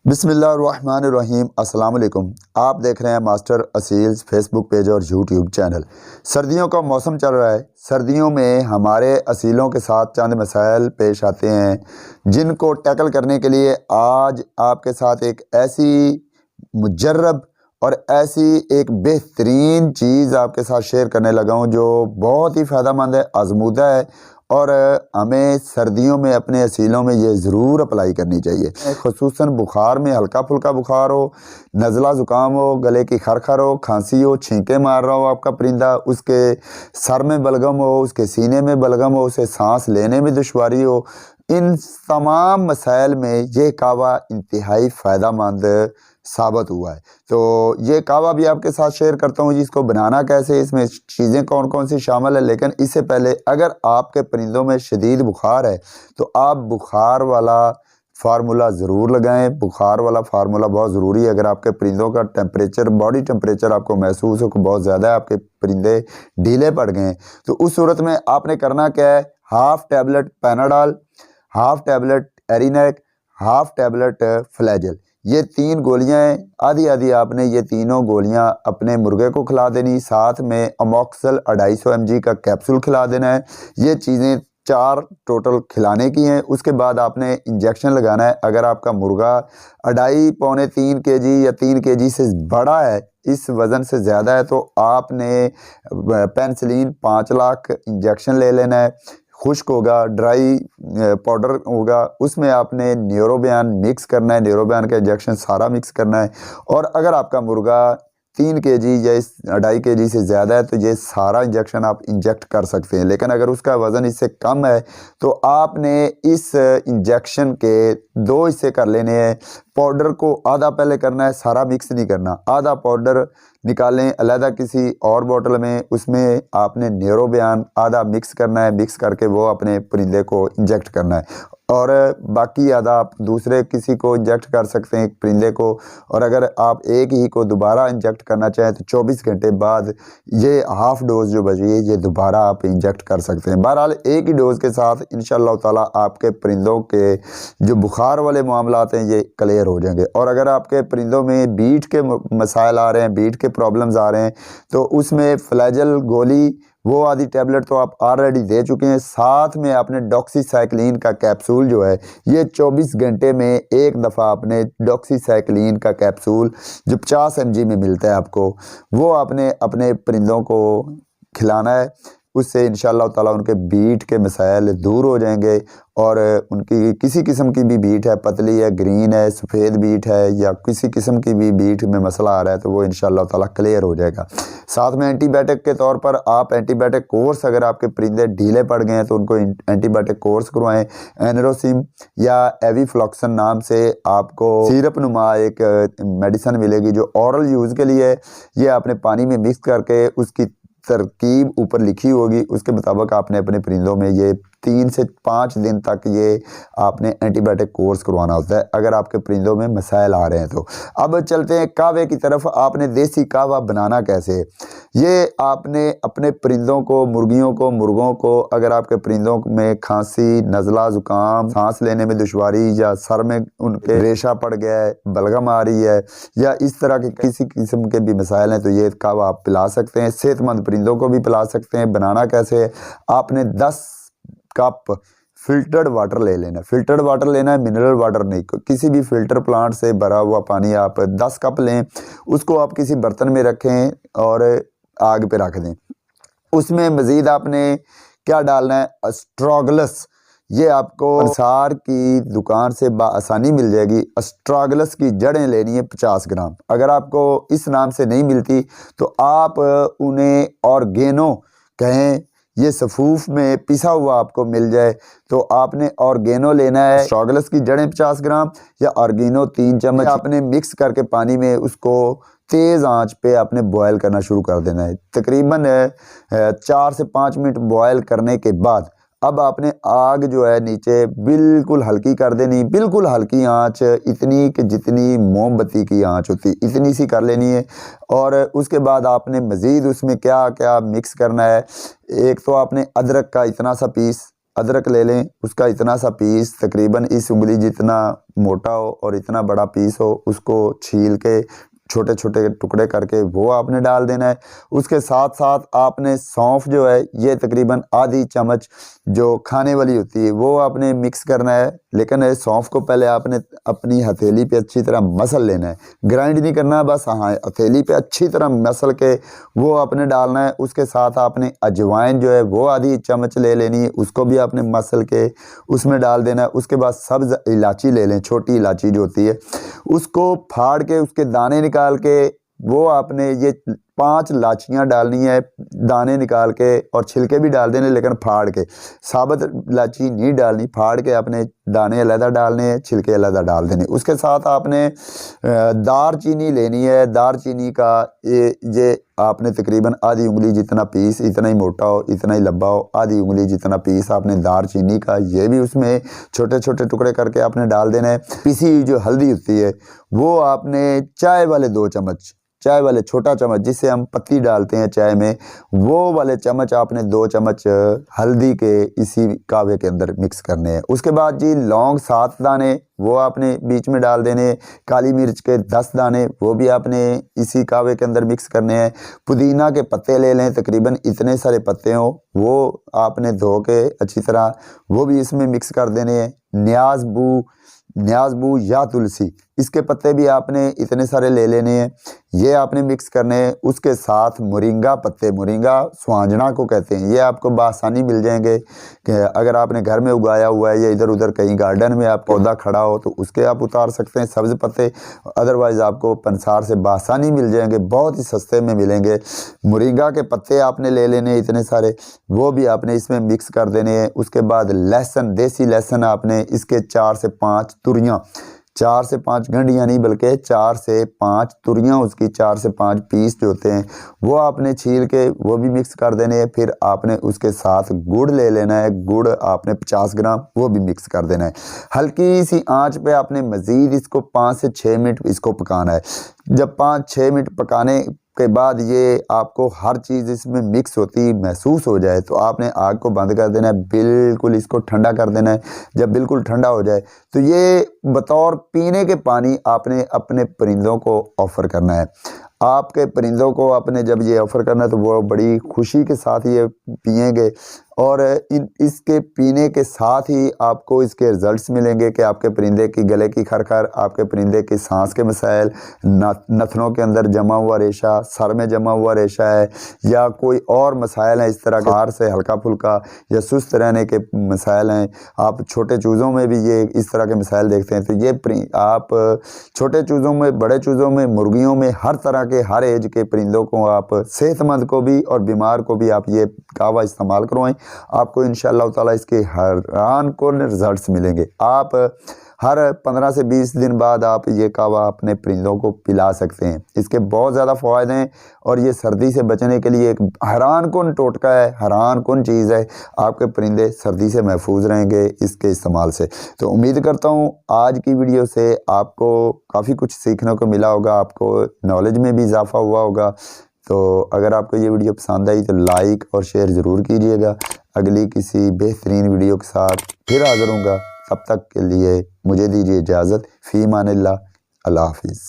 बिस्मिल्लाहिर्रहमानिर्रहीम। अस्सलाम वालेकुम। आप देख रहे हैं मास्टर असील्स फेसबुक पेज और यूट्यूब चैनल। सर्दियों का मौसम चल रहा है। सर्दियों में हमारे असीलों के साथ चंद मसाइल पेश आते हैं जिनको टैकल करने के लिए आज आपके साथ एक ऐसी मुजर्रब और ऐसी एक बेहतरीन चीज़ आपके साथ शेयर करने लगा हूँ जो बहुत ही फ़ायदेमंद है, आजमूदा है और हमें सर्दियों में अपने असीलों में ये ज़रूर अप्लाई करनी चाहिए। ख़ुसूसन बुखार में, हल्का फुल्का बुखार हो, नज़ला ज़ुकाम हो, गले की खरखर हो, खांसी हो, छींके मार रहा हो आपका परिंदा, उसके सर में बलगम हो, उसके सीने में बलगम हो, उसे सांस लेने में दुश्वारी हो, इन तमाम मसाइल में ये कावा इंतहाई फ़ायदेमंद साबित हुआ है। तो ये कावा भी आपके साथ शेयर करता हूँ, जिसको बनाना कैसे, इसमें चीज़ें कौन कौन सी शामिल है। लेकिन इससे पहले अगर आपके परिंदों में शदीद बुखार है तो आप बुखार वाला फार्मूला ज़रूर लगाएं। बुखार वाला फार्मूला बहुत ज़रूरी है। अगर आपके परिंदों का टेम्परेचर, बॉडी टेम्परेचर आपको महसूस हो कि बहुत ज़्यादा है, आपके परिंदे ढीले पड़ गए हैं, तो उस सूरत में आपने करना क्या है, half tablet Panadol, half tablet Arinac, half tablet Flagyl, ये 3 गोलियां हैं। आधी आधी आपने ये तीनों गोलियां अपने मुर्गे को खिला देनी। साथ में अमोक्सल 250 mg का कैप्सूल खिला देना है। ये चीज़ें 4 टोटल खिलाने की हैं। उसके बाद आपने इंजेक्शन लगाना है। अगर आपका मुर्गा 2.5 पौने 3 kg या 3 kg से बड़ा है, इस वज़न से ज़्यादा है, तो आपने पेनिसिलिन 5 लाख इंजेक्शन ले लेना है। खुश्क होगा, ड्राई पाउडर होगा, उसमें आपने न्यूरोबयान मिक्स करना है। न्यूरोबयान का इंजेक्शन सारा मिक्स करना है। और अगर आपका मुर्गा 3 kg या इस 2.5 kg से ज़्यादा है तो ये सारा इंजेक्शन आप इंजेक्ट कर सकते हैं। लेकिन अगर उसका वज़न इससे कम है तो आपने इस इंजेक्शन के 2 हिस्से कर लेने हैं। पाउडर को आधा पहले करना है, सारा मिक्स नहीं करना। आधा पाउडर निकालें अलहदा किसी और बोतल में, उसमें आपने न्यूरोबयान आधा मिक्स करना है। मिक्स करके वो अपने परिंदे को इंजेक्ट करना है और बाकी आधा आप दूसरे किसी को इंजेक्ट कर सकते हैं, एक परिंदे को। और अगर आप एक ही को दोबारा इंजेक्ट करना चाहें तो 24 घंटे बाद ये हाफ़ डोज जो बची है ये दोबारा आप इंजेक्ट कर सकते हैं। बहरहाल एक ही डोज़ के साथ इंशाअल्लाह ताला आपके परिंदों के जो बुखार वाले मामलात हैं ये क्लियर हो जाएंगे। और अगर आपके परिंदों में बीट के मसाइल आ रहे हैं, बीट के प्रॉब्लम्स आ रहे हैं, तो उसमें फ्लैजेल गोली वो आधी टैबलेट तो आप ऑलरेडी दे चुके हैं। साथ में आपने डॉक्सीसाइक्लिन का कैप्सूल जो है ये 24 घंटे में एक दफ़ा आपने डॉक्सीसाइक्लिन का कैप्सूल जो 50 mg में मिलता है आपको, वो आपने अपने परिंदों को खिलाना है। उससे इंशाअल्लाह ताला उनके बीट के मसाइल दूर हो जाएंगे। और उनकी किसी किस्म की भी बीट है, पतली है, ग्रीन है, सफ़ेद बीट है, या किसी किस्म की भी बीट में मसला आ रहा है तो वो इंशाअल्लाह ताला क्लियर हो जाएगा। साथ में एंटीबायोटिक के तौर पर आप एंटीबायोटिक कोर्स, अगर आपके परिंदे ढीले पड़ गए हैं तो उनको एंटीबायोटिक कोर्स करवाएं। एनरोसिम या एविफ्लॉक्सन नाम से आपको सिरप नुमा एक मेडिसन मिलेगी जो औरल यूज़ के लिए है। ये आपने पानी में मिक्स करके उसकी तरकीब ऊपर लिखी होगी, उसके मुताबिक आपने अपने परिंदों में ये 3 से 5 दिन तक ये आपने एंटीबायोटिक कोर्स करवाना होता है अगर आपके परिंदों में मसाइल आ रहे हैं तो। अब चलते हैं कावे की तरफ। आपने देसी कावा बनाना कैसे, ये आपने अपने परिंदों को, मुर्गियों को, मुर्गों को, अगर आपके परिंदों में खांसी, नज़ला ज़ुकाम, सांस लेने में दुश्वारी या सर में उनके रेशा पड़ गया है, बलगम आ रही है, या इस तरह के किसी किस्म के भी मसाइल हैं, तो ये कावा आप पिला सकते हैं। सेहतमंद परिंदों को भी पिला सकते हैं। बनाना कैसे है, आपने 10 कप फिल्टर्ड वाटर ले लेना। फिल्टर्ड वाटर लेना है, मिनरल वाटर नहीं। किसी भी फिल्टर प्लांट से भरा हुआ पानी आप 10 कप लें। उसको आप किसी बर्तन में रखें और आग पे रख दें। उसमें मज़ीद आपने क्या डालना है, एस्ट्रोगलस। ये आपको अंसार की दुकान से आसानी मिल जाएगी। एस्ट्रोगलस की जड़ें लेनी है 50 ग्राम। अगर आपको इस नाम से नहीं मिलती तो आप उन्हें ऑर्गेनो कहें, ये सफ़ूफ में पिसा हुआ आपको मिल जाए तो आपने ऑर्गेनो लेना है। एस्ट्रोगलस की जड़ें 50 ग्राम या ऑर्गेनो 3 चम्मच आपने मिक्स करके पानी में उसको तेज़ आंच पे आपने बॉयल करना शुरू कर देना है। तकरीबन 4 से 5 मिनट बॉयल करने के बाद अब आपने आग जो है नीचे बिल्कुल हल्की कर देनी। बिल्कुल हल्की आंच, इतनी कि जितनी मोमबत्ती की आंच होती, इतनी सी कर लेनी है। और उसके बाद आपने मज़ीद उसमें क्या क्या मिक्स करना है, एक तो आपने अदरक का इतना सा पीस, अदरक ले लें, उसका इतना सा पीस तकरीबन इस उंगली जितना मोटा हो और इतना बड़ा पीस हो, उसको छील के छोटे छोटे टुकड़े करके वो आपने डाल देना है। उसके साथ साथ आपने सौंफ जो है ये तकरीबन आधी चम्मच जो खाने वाली होती है वो आपने मिक्स करना है, लेकिन सौंफ को पहले आपने अपनी हथेली पे अच्छी तरह मसल लेना है, ग्राइंड नहीं करना, बस हाँ हथेली पे अच्छी तरह मसल के वो आपने डालना है। उसके साथ आपने अजवाइन जो है वो आधी चम्मच ले लेनी है, उसको भी आपने मसल के उसमें डाल देना है। उसके बाद सब्ज़ इलायची ले लें, छोटी इलायची जो होती है उसको फाड़ के उसके दाने निकाल के वो आपने ये 5 इलायचियाँ डालनी है, दाने निकाल के और छिलके भी डाल देने लेकिन फाड़ के, साबुत इलायची नहीं डालनी, फाड़ के आपने दाने अलहदा डालने हैं, छिलके अलहदा डाल देने। उसके साथ आपने दार चीनी लेनी है, दार चीनी का ये आपने तकरीबन आधी उंगली जितना पीस, इतना ही मोटा हो इतना ही लंबा हो, आधी उंगली जितना पीस आपने दार चीनी का ये भी उसमें छोटे छोटे टुकड़े करके आपने डाल देना है। पिसी हुई जो हल्दी होती है वो आपने चाय वाले 2 चम्मच, चाय वाले छोटा चम्मच जिससे हम पत्ती डालते हैं चाय में, वो वाले चम्मच आपने 2 चम्मच हल्दी के इसी कावे के अंदर मिक्स करने हैं। उसके बाद जी लौंग 7 दाने वो आपने बीच में डाल देने, काली मिर्च के 10 दाने वो भी आपने इसी कावे के अंदर मिक्स करने हैं। पुदीना के पत्ते ले लें, तकरीबन इतने सारे पत्ते हों वो आपने धो के अच्छी तरह वो भी इसमें मिक्स कर देने हैं। न्याज़बू या तुलसी इसके पत्ते भी आपने इतने सारे ले लेने हैं, ये आपने मिक्स करने हैं। उसके साथ मोरिंगा पत्ते, मोरिंगा स्वांजना को कहते हैं, ये आपको बआसानी मिल जाएंगे कि अगर आपने घर में उगाया हुआ है या इधर उधर कहीं गार्डन में आप पौधा खड़ा हो तो उसके आप उतार सकते हैं सब्ज़ पत्ते, अदरवाइज़ आपको पंसार से बआसानी मिल जाएंगे, बहुत ही सस्ते में मिलेंगे। मोरिंगा के पत्ते आपने ले लेने इतने सारे, वो भी आपने इसमें मिक्स कर देने हैं। उसके बाद लहसुन, देसी लहसुन आपने इसके 4 से 5 तुरियाँ, 4 से 5 गंढियाँ नहीं बल्कि 4 से 5 तुरियाँ, उसकी 4 से 5 पीस जो होते हैं वो आपने छील के वो भी मिक्स कर देने हैं। फिर आपने उसके साथ गुड़ ले लेना है, गुड़ आपने 50 ग्राम वो भी मिक्स कर देना है। हल्की सी आंच पे आपने मज़ीद इसको 5 से 6 मिनट इसको पकाना है। जब 5-6 मिनट पकाने के बाद ये आपको हर चीज़ इसमें मिक्स होती महसूस हो जाए तो आपने आग को बंद कर देना है, बिल्कुल इसको ठंडा कर देना है। जब बिल्कुल ठंडा हो जाए तो ये बतौर पीने के पानी आपने अपने परिंदों को ऑफ़र करना है। आपके परिंदों को आपने जब ये ऑफ़र करना है तो वो बड़ी खुशी के साथ ये पिएंगे और इसके पीने के साथ ही आपको इसके रिज़ल्ट्स मिलेंगे कि आपके परिंदे की गले की खरखर, आपके परिंदे की सांस के मसाइल, नथनों के अंदर जमा हुआ रेशा, सर में जमा हुआ रेशा है या कोई और मसाइल हैं इस तरह के, बाहर से हल्का फुल्का या सुस्त रहने के मसाइल हैं, आप छोटे चूज़ों में भी ये इस तरह के मसाइल देखते हैं, तो ये आप छोटे चूज़ों में, बड़े चूज़ों में, मुर्गियों में, हर तरह के हर एज के परिंदों को आप, सेहतमंद को भी और बीमार को भी आप ये कावा इस्तेमाल करवाएं, आपको इंशाअल्लाह ताला इसके हैरान कुन रिजल्ट्स मिलेंगे। आप हर 15 से 20 दिन बाद आप ये कावा अपने परिंदों को पिला सकते हैं। इसके बहुत ज़्यादा फ़ायदे हैं और ये सर्दी से बचने के लिए एक हैरान कुन टोटका है, हैरान कुन चीज़ है। आपके परिंदे सर्दी से महफूज रहेंगे इसके इस्तेमाल से। तो उम्मीद करता हूँ आज की वीडियो से आपको काफ़ी कुछ सीखने को मिला होगा, आपको नॉलेज में भी इजाफा हुआ होगा। तो अगर आपको ये वीडियो पसंद आई तो लाइक और शेयर ज़रूर कीजिएगा। अगली किसी बेहतरीन वीडियो के साथ फिर हाज़िर होऊंगा, तब तक के लिए मुझे दीजिए इजाज़त। फ़ी अमानिल्लाह, अल्लाह हाफ़िज़।